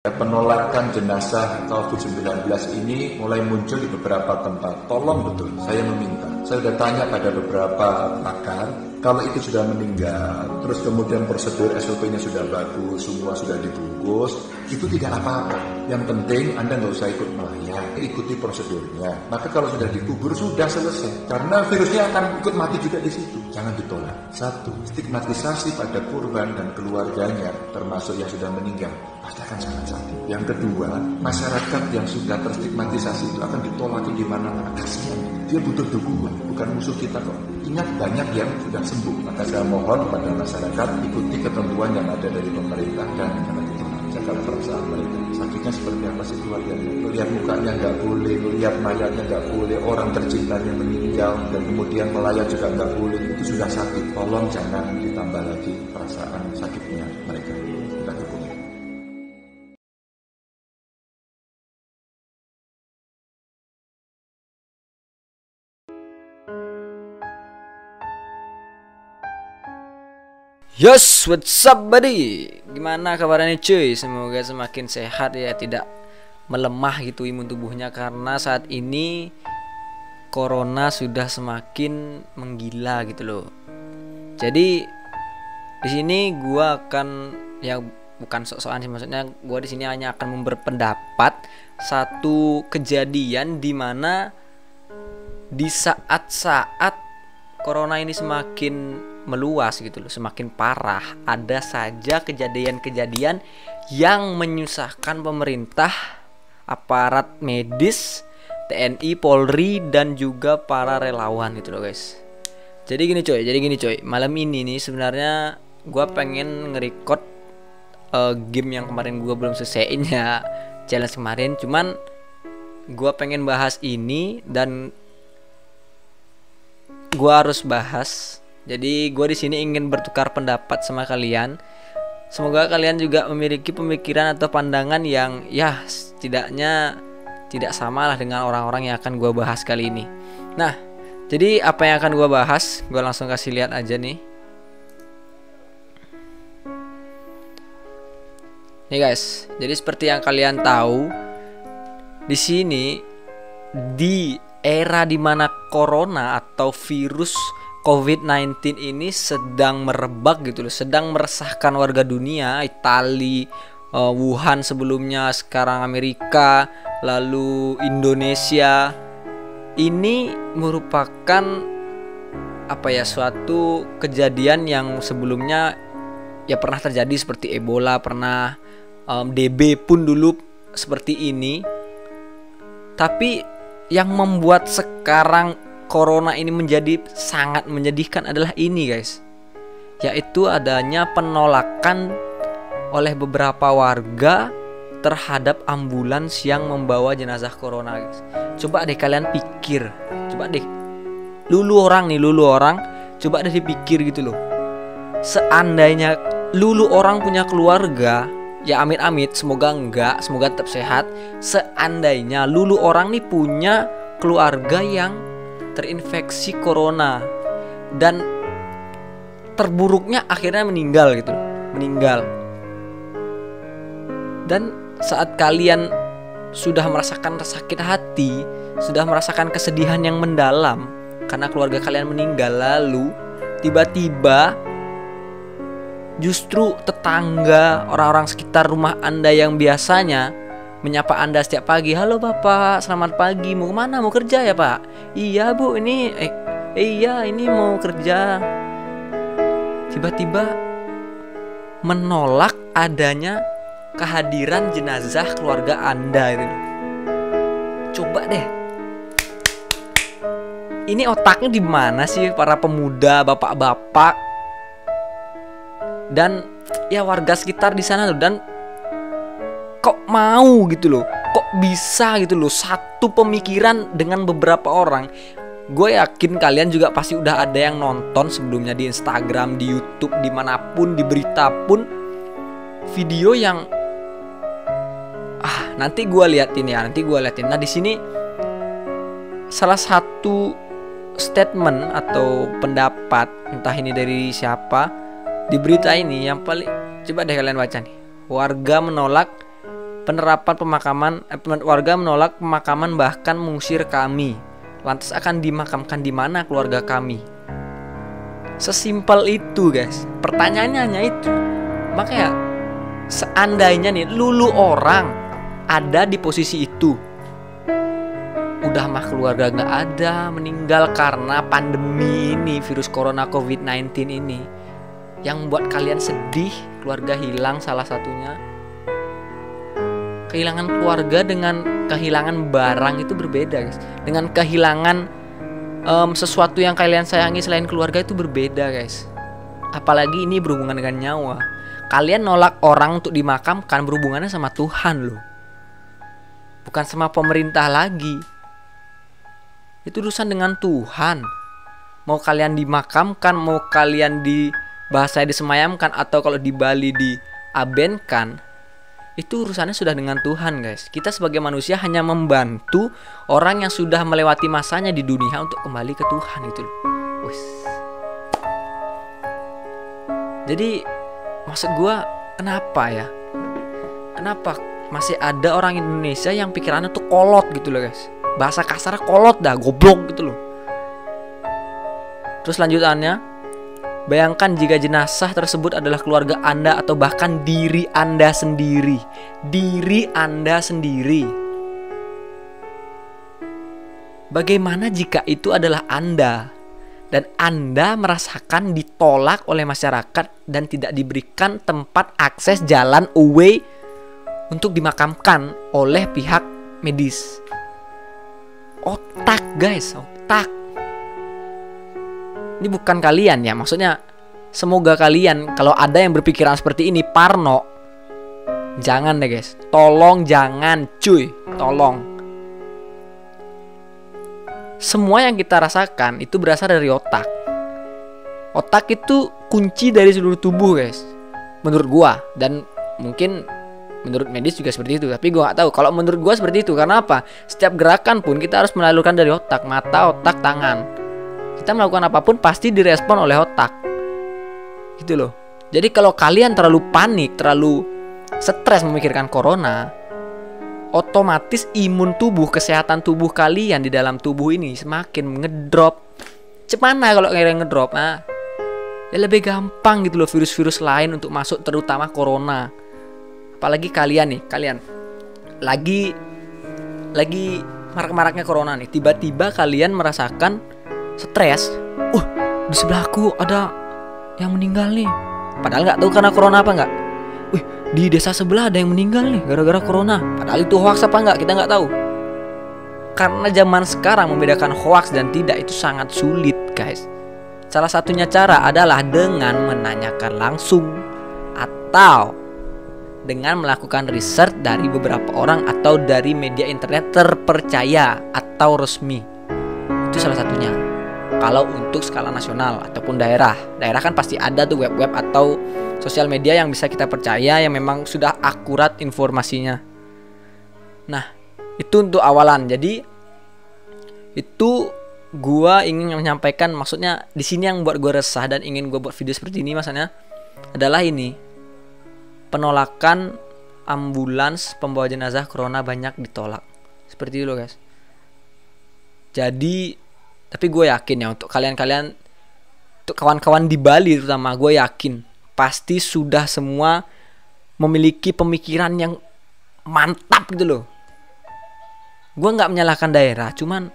Penolakan jenazah COVID-19 ini mulai muncul di beberapa tempat. Tolong betul, saya meminta. Saya sudah tanya pada beberapa pakar, kalau itu sudah meninggal, terus kemudian prosedur SOP-nya sudah bagus, semua sudah dibungkus, itu tidak apa-apa. Yang penting Anda nggak usah ikut melayang, ikuti prosedurnya. Maka kalau sudah dikubur, sudah selesai. Karena virusnya akan ikut mati juga di situ. Jangan ditolak. Satu, stigmatisasi pada korban dan keluarganya, termasuk yang sudah meninggal, pasti akan sangat sakit. Yang kedua, masyarakat yang sudah terstigmatisasi itu akan ditolak di mana-mana. Kasihan, dia butuh dukungan, bukan musuh kita kok. Ingat, banyak yang sudah sembuh. Maka saya mohon kepada masyarakat ikuti ketentuan yang ada dari pemerintah dan jangan ditolak. Jaga perasaan mereka. Sakitnya seperti apa sih keluarganya? Lihat mukanya nggak boleh, lihat mayatnya nggak boleh, orang tercintanya meninggal dan kemudian melayat juga nggak boleh. Itu sudah sakit. Tolong jangan ditambah lagi perasaan sakitnya mereka. Kita dukung. Yes, what's up buddy? Gimana kabarnya cuy? Semoga semakin sehat ya, tidak melemah gitu imun tubuhnya, karena saat ini corona sudah semakin menggila gitu loh. Jadi di sini gua akan, ya bukan sok-sokan sih, maksudnya gua di sini hanya akan berpendapat satu kejadian di mana di saat-saat corona ini semakin meluas gitu loh, semakin parah, ada saja kejadian-kejadian yang menyusahkan pemerintah, aparat medis, TNI, Polri, dan juga para relawan gitu loh guys. Jadi gini coy, malam ini nih sebenarnya gue pengen nge-record game yang kemarin gue belum selesaiin ya, challenge kemarin. Cuman gue pengen bahas ini dan gue harus bahas. Jadi gue di sini ingin bertukar pendapat sama kalian. Semoga kalian juga memiliki pemikiran atau pandangan yang ya setidaknya tidak sama lah dengan orang-orang yang akan gue bahas kali ini. Nah, jadi apa yang akan gue bahas, gue langsung kasih lihat aja nih. Nih guys, jadi seperti yang kalian tahu, di sini di era dimana corona atau virus COVID-19 ini sedang merebak gitu loh, sedang meresahkan warga dunia. Italia, Wuhan sebelumnya, sekarang Amerika, lalu Indonesia. Ini merupakan apa ya, suatu kejadian yang sebelumnya ya pernah terjadi, seperti Ebola, pernah DB pun dulu seperti ini. Tapi yang membuat sekarang corona ini menjadi sangat menyedihkan adalah ini guys, yaitu adanya penolakan oleh beberapa warga terhadap ambulans yang membawa jenazah corona guys. Coba deh kalian pikir, coba deh lulu orang, coba deh dipikir gitu loh. Seandainya lulu orang punya keluarga, ya amit-amit, semoga enggak, semoga tetap sehat. Seandainya lulu orang nih punya keluarga yang terinfeksi corona dan terburuknya akhirnya meninggal gitu, dan saat kalian sudah merasakan sakit hati, sudah merasakan kesedihan yang mendalam karena keluarga kalian meninggal, lalu tiba-tiba justru tetangga, orang-orang sekitar rumah Anda yang biasanya menyapa Anda setiap pagi, halo Bapak, selamat pagi, mau kemana? Mau kerja ya Pak? Iya Bu, ini iya ini mau kerja. Tiba-tiba menolak adanya kehadiran jenazah keluarga Anda gitu. Coba deh, ini otaknya di mana sih para pemuda, bapak-bapak dan ya warga sekitar di sana loh, dan kok mau gitu loh, kok bisa gitu loh, satu pemikiran dengan beberapa orang. Gue yakin kalian juga pasti udah ada yang nonton sebelumnya di Instagram, di YouTube, dimanapun, di berita pun, video yang nanti gue liatin. Nah di sini salah satu statement atau pendapat, entah ini dari siapa, di berita ini yang paling, coba deh kalian baca nih. Warga menolak Warga menolak pemakaman bahkan mengusir kami. Lantas akan dimakamkan di mana keluarga kami? Sesimpel itu, guys. Pertanyaannya hanya itu. Makanya seandainya nih lulu orang ada di posisi itu, udah mah keluarga gak ada, meninggal karena pandemi ini, virus corona COVID-19 ini, yang membuat kalian sedih, keluarga hilang salah satunya. Kehilangan keluarga dengan kehilangan barang itu berbeda, guys. Dengan kehilangan sesuatu yang kalian sayangi selain keluarga itu berbeda, guys. Apalagi ini berhubungan dengan nyawa. Kalian nolak orang untuk dimakamkan berhubungannya sama Tuhan loh, bukan sama pemerintah lagi. Itu urusan dengan Tuhan. Mau kalian dimakamkan, mau kalian di bahasa disemayamkan, atau kalau di Bali diabenkan, itu urusannya sudah dengan Tuhan, guys. Kita sebagai manusia hanya membantu orang yang sudah melewati masanya di dunia untuk kembali ke Tuhan itu loh. Jadi maksud gue, kenapa masih ada orang Indonesia yang pikirannya tuh kolot gitu loh, guys. Bahasa kasarnya kolot dah, goblok gitu loh. Terus lanjutannya, bayangkan jika jenazah tersebut adalah keluarga Anda atau bahkan diri Anda sendiri. Diri Anda sendiri. Bagaimana jika itu adalah Anda dan Anda merasakan ditolak oleh masyarakat dan tidak diberikan tempat akses jalan away untuk dimakamkan oleh pihak medis? Otak, guys, otak. Ini bukan kalian ya, maksudnya semoga kalian kalau ada yang berpikiran seperti ini parno, jangan deh, guys. Tolong jangan, cuy, tolong. Semua yang kita rasakan itu berasal dari otak. Otak itu kunci dari seluruh tubuh, guys. Menurut gua, dan mungkin menurut medis juga seperti itu, tapi gua gak tahu. Kalau menurut gua seperti itu, karena apa? Setiap gerakan pun kita harus melalurkan dari otak, mata, otak, tangan. Kita melakukan apapun pasti direspon oleh otak. Gitu loh. Jadi kalau kalian terlalu panik, terlalu stres memikirkan corona, otomatis imun tubuh, kesehatan tubuh kalian di dalam tubuh ini semakin ngedrop. Cemana kalau kalian ngedrop? Ya lebih gampang gitu loh virus-virus lain untuk masuk, terutama corona. Apalagi kalian nih, kalian lagi marak-maraknya corona nih, tiba-tiba kalian merasakan stres. Di sebelahku ada yang meninggal nih. Padahal nggak tahu karena corona apa nggak. Di desa sebelah ada yang meninggal nih gara-gara corona. Padahal itu hoax apa nggak, kita nggak tahu. Karena zaman sekarang membedakan hoax dan tidak itu sangat sulit, guys. Salah satunya cara adalah dengan menanyakan langsung atau dengan melakukan riset dari beberapa orang atau dari media internet terpercaya atau resmi. Itu salah satunya. Kalau untuk skala nasional ataupun daerah kan pasti ada tuh web-web atau sosial media yang bisa kita percaya, yang memang sudah akurat informasinya. Nah, itu untuk awalan. Jadi itu gua ingin menyampaikan, maksudnya di sini yang buat gua resah dan ingin gua buat video seperti ini maksudnya adalah ini. Penolakan ambulans pembawa jenazah corona banyak ditolak. Seperti itu loh, guys. Jadi tapi gue yakin ya, untuk kalian-kalian, untuk kawan-kawan di Bali terutama, gue yakin pasti sudah semua memiliki pemikiran yang mantap gitu loh. Gue gak menyalahkan daerah, cuman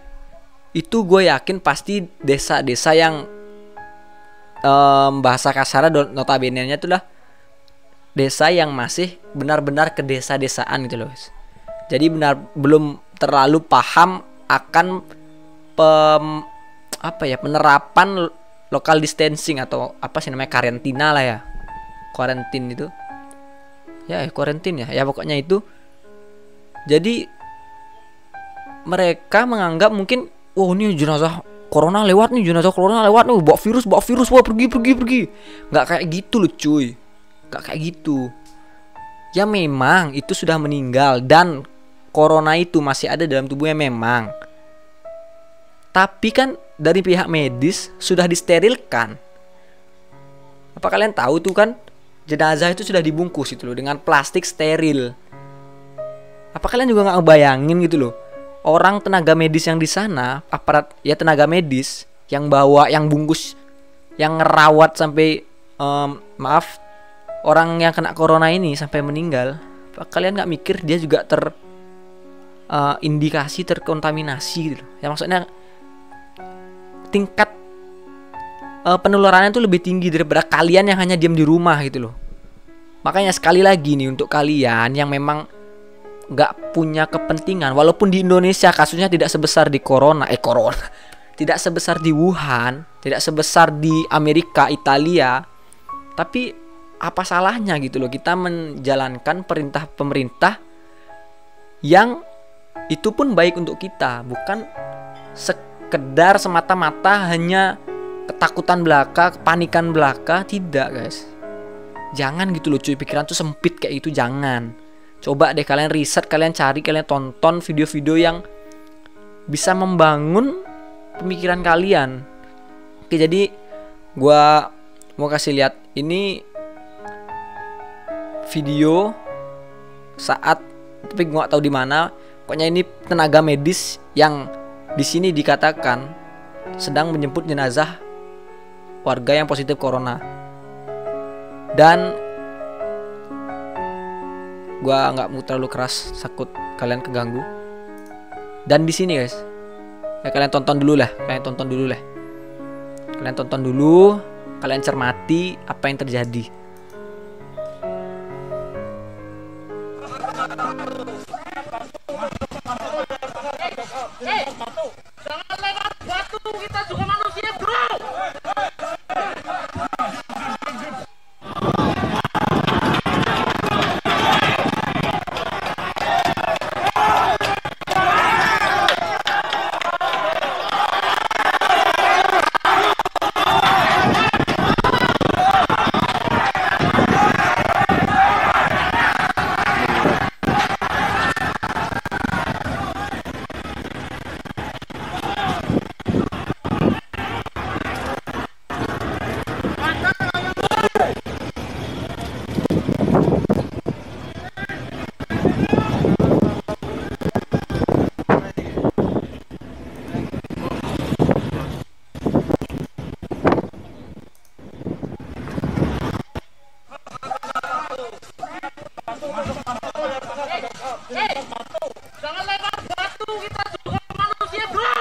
itu gue yakin pasti desa-desa yang bahasa kasarnya notabene-nya itu lah desa yang masih benar-benar ke desa-desaan gitu loh, guys. Jadi belum terlalu paham akan penerapan local distancing atau apa sih namanya, karantina lah ya, karantin itu ya, karantin ya pokoknya itu. Jadi mereka menganggap mungkin, ini jenazah corona lewat nih, bawa virus, wah pergi. Nggak kayak gitu loh, cuy, nggak kayak gitu. Ya memang itu sudah meninggal dan corona itu masih ada dalam tubuhnya memang. Tapi kan dari pihak medis sudah disterilkan. Apa kalian tahu tuh kan, jenazah itu sudah dibungkus itu loh dengan plastik steril. Apa kalian juga nggak ngebayangin gitu loh, orang tenaga medis yang di sana, aparat ya tenaga medis yang bawa, yang bungkus, yang ngerawat sampai maaf, orang yang kena corona ini sampai meninggal. Apa kalian nggak mikir dia juga indikasi terkontaminasi gitu loh. Ya maksudnya tingkat penularannya itu lebih tinggi daripada kalian yang hanya diam di rumah gitu loh. Makanya sekali lagi nih, untuk kalian yang memang nggak punya kepentingan, walaupun di Indonesia kasusnya tidak sebesar di corona, tidak sebesar di Wuhan, tidak sebesar di Amerika, Italia, tapi apa salahnya gitu loh kita menjalankan perintah pemerintah yang itu pun baik untuk kita, bukan sekedar semata-mata hanya ketakutan belaka, kepanikan belaka. Tidak guys, jangan gitu loh cuy, pikiran tuh sempit kayak itu, jangan. Coba deh kalian riset, kalian cari, kalian tonton video-video yang bisa membangun pemikiran kalian. Oke, jadi gua mau kasih lihat ini video saat, tapi gua gak tahu di mana. Pokoknya ini tenaga medis yang di sini dikatakan sedang menjemput jenazah warga yang positif corona. Dan gua nggak mau terlalu keras, takut kalian keganggu. Dan di sini guys, ya kalian tonton dulu lah, kalian tonton dulu, kalian cermati apa yang terjadi. Jangan lewat batu, kita juga manusia bro. Jangan lewat batu, kita juga manusia bro.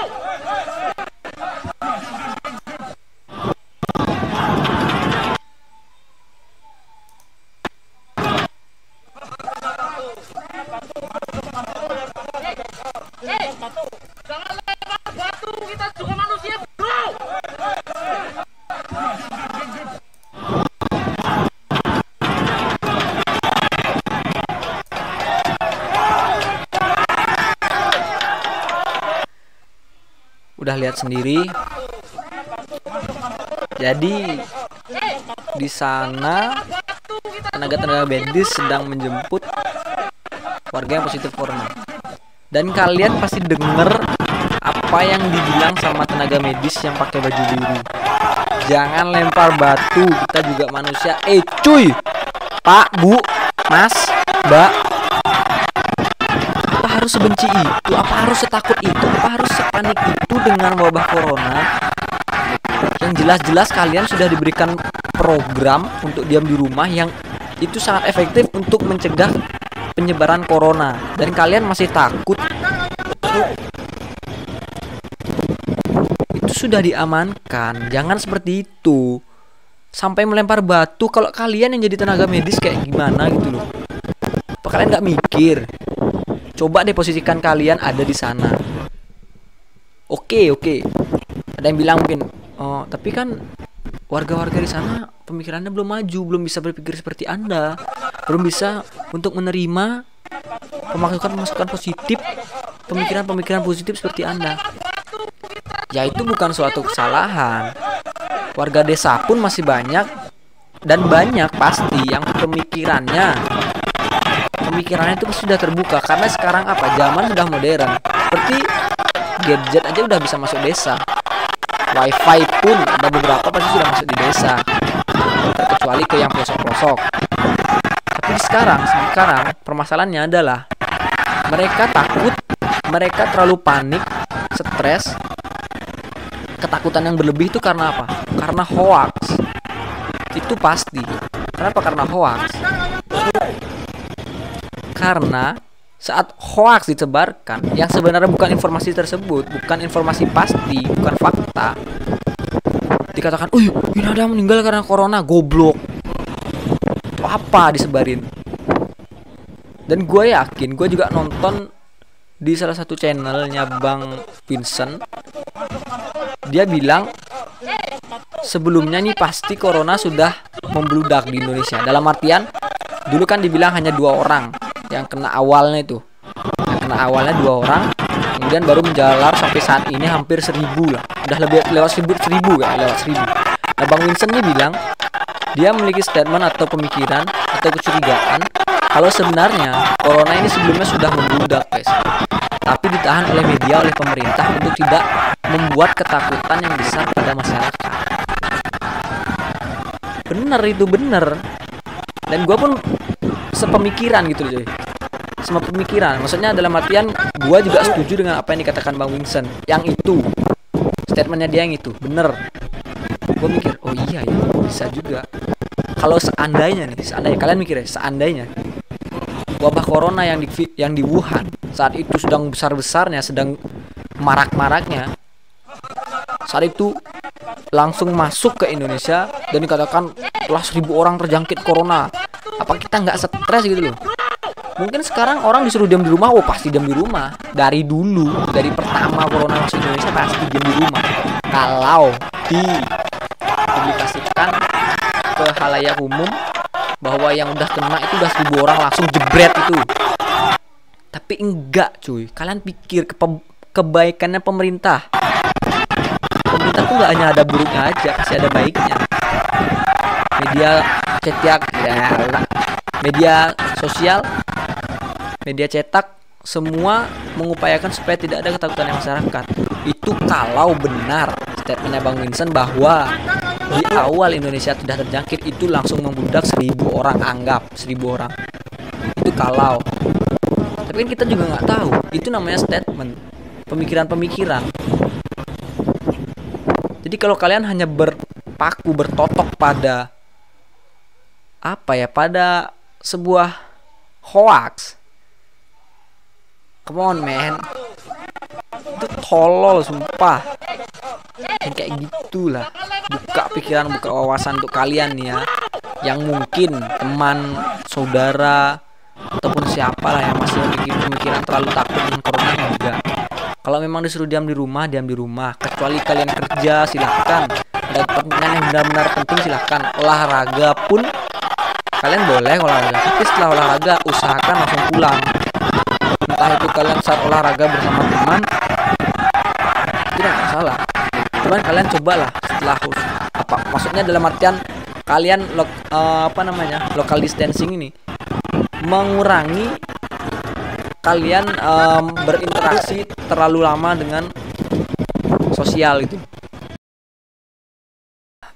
Jangan lewat batu, kita juga manusia bro. Udah lihat sendiri. Jadi di sana tenaga medis sedang menjemput warga yang positif corona. Dan kalian pasti denger apa yang dibilang sama tenaga medis yang pakai baju biru. Jangan lempar batu, kita juga manusia. Cuy, Pak, Bu, Mas, Mbak, apa harus sebenci itu? Apa harus setakut itu? Apa harus sepanik itu dengan wabah corona? Yang jelas-jelas kalian sudah diberikan program untuk diam di rumah yang itu sangat efektif untuk mencegah penyebaran corona, dan kalian masih takut. Itu sudah diamankan. Jangan seperti itu sampai melempar batu. Kalau kalian yang jadi tenaga medis kayak gimana gitu loh, apa kalian nggak mikir? Coba deh posisikan kalian ada di sana. Oke. Ada yang bilang mungkin, oh tapi kan warga-warga di sana pemikirannya belum maju, belum bisa berpikir seperti Anda, belum bisa untuk menerima pemasukan positif, pemikiran positif seperti Anda. Ya itu bukan suatu kesalahan. Warga desa pun masih banyak, dan banyak pasti yang pemikirannya itu sudah terbuka, karena sekarang apa, zaman sudah modern, seperti gadget aja udah bisa masuk desa, wifi pun ada beberapa pasti sudah masuk di desa, terkecuali ke yang pelosok-pelosok. Tapi sekarang permasalahannya adalah Mereka takut, mereka terlalu panik, stres. Ketakutan yang berlebih itu karena apa? Karena hoax. Itu pasti. Kenapa karena hoax? Karena saat hoax disebarkan, yang sebenarnya bukan informasi tersebut, bukan informasi pasti, bukan fakta, dikatakan, ini ada yang meninggal karena corona, goblok. Itu apa disebarin? Dan gue yakin, gue juga nonton di salah satu channelnya Bang Vincent. Dia bilang sebelumnya nih pasti corona sudah membludak di Indonesia. Dalam artian dulu kan dibilang hanya 2 orang yang kena awalnya itu. Yang kena awalnya 2 orang, kemudian baru menjalar sampai saat ini hampir 1000 lah. Udah lebih lewat 1000 kan, lewat 1000. Nah, Bang Vincent nih bilang dia memiliki statement atau pemikiran atau kecurigaan kalau sebenarnya corona ini sebelumnya sudah membludak, guys. Tapi ditahan oleh media, oleh pemerintah untuk tidak membuat ketakutan yang besar pada masyarakat. Bener itu, bener. Dan gue pun sepemikiran gitu loh, sama pemikiran. Maksudnya dalam artian gue juga setuju dengan apa yang dikatakan Bang Vincent. Yang itu, statementnya dia yang itu, bener. Gue mikir, oh iya ya, bisa juga. Kalau seandainya kalian mikir ya, seandainya wabah corona yang di Wuhan saat itu sedang besar-besarnya, sedang marak-maraknya, saat itu langsung masuk ke Indonesia dan dikatakan telah 1000 orang terjangkit corona. Apa kita nggak stres gitu loh? Mungkin sekarang orang disuruh diam di rumah, pasti diam di rumah. Dari dulu, dari pertama corona masuk Indonesia pasti diam di rumah. Kalau dipublikasikan ke halayak umum bahwa yang udah kena itu udah 1000 orang langsung jebret itu. Tapi enggak cuy, kalian pikir kebaikannya pemerintah. Pemerintah tuh nggak hanya ada buruknya aja, pasti ada baiknya. Media cetak, media sosial, media cetak, semua mengupayakan supaya tidak ada ketakutan masyarakat. Itu kalau benar statementnya Bang Vincent bahwa di awal Indonesia sudah terjangkit itu langsung membludak 1000 orang, anggap 1000 orang. Itu kalau. Tapi kan kita juga nggak tahu. Itu namanya statement, pemikiran-pemikiran. Jadi kalau kalian hanya bertotok pada pada sebuah hoax, come on man, itu tolol sumpah. Dan kayak gitulah, buka pikiran, buka wawasan untuk kalian nih ya, yang mungkin teman, saudara, ataupun siapalah yang masih memiliki pemikiran terlalu takut dengan corona juga. Kalau memang disuruh diam di rumah, kecuali kalian kerja, silahkan. Ada kepentingan yang benar-benar penting, silahkan. Olahraga pun kalian boleh olahraga, tapi setelah olahraga usahakan langsung pulang. Entah itu kalian saat olahraga bersama teman, tidak masalah. Cuman kalian cobalah setelah maksudnya dalam artian kalian local distancing ini mengurangi kalian berinteraksi terlalu lama dengan sosial itu.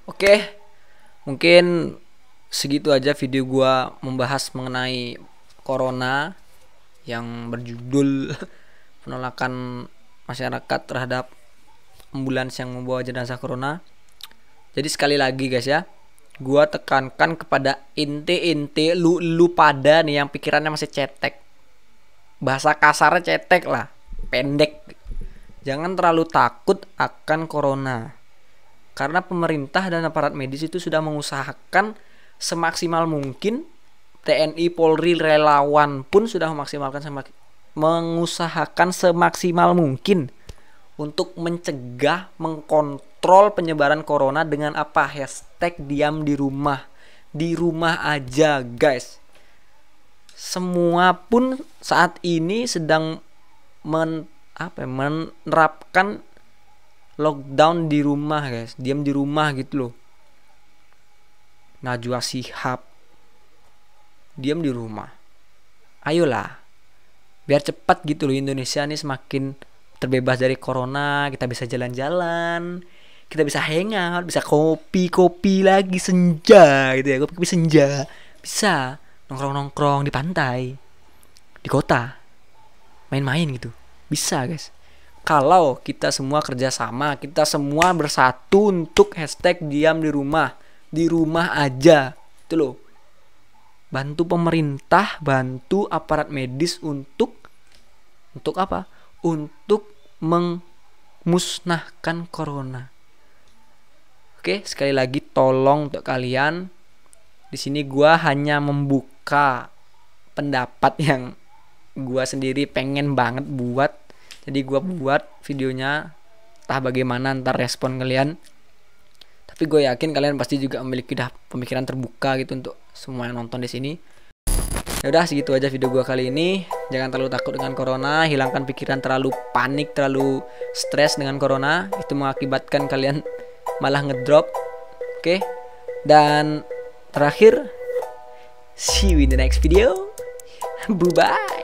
Oke, mungkin segitu aja video gua membahas mengenai corona yang berjudul penolakan masyarakat terhadap ambulans yang membawa jenazah corona. Jadi sekali lagi guys ya, gua tekankan kepada ente lu pada nih yang pikirannya masih cetek. Bahasa kasarnya cetek lah, pendek. Jangan terlalu takut akan corona. Karena pemerintah dan aparat medis itu sudah mengusahakan semaksimal mungkin. TNI, Polri, relawan pun sudah mengusahakan semaksimal mungkin untuk mencegah, mengkontrol penyebaran corona dengan hashtag diam di rumah. Di rumah aja guys. Semua pun saat ini sedang menerapkan lockdown di rumah guys, diam di rumah gitu loh. Najwa Shihab diam di rumah. Ayolah, biar cepat gitu loh Indonesia nih semakin terbebas dari corona. Kita bisa jalan-jalan, kita bisa hangout, bisa kopi lagi senja gitu ya, kopi senja, bisa nongkrong di pantai, di kota. main-main gitu. Bisa guys. Kalau kita semua kerjasama, kita semua bersatu untuk hashtag diam di rumah aja, itu loh. Bantu pemerintah, bantu aparat medis untuk apa? Untuk memusnahkan corona. Oke, sekali lagi tolong untuk kalian. Di sini gua hanya membuka pendapat yang gua sendiri pengen banget buat. Jadi gue buat videonya, entah bagaimana ntar respon kalian. Tapi gue yakin kalian pasti juga memiliki pemikiran terbuka gitu untuk semua yang nonton di sini. Ya udah, segitu aja video gue kali ini. Jangan terlalu takut dengan corona, hilangkan pikiran terlalu panik, terlalu stres dengan corona. Itu mengakibatkan kalian malah ngedrop. Oke. Dan terakhir, see you in the next video. Bye bye.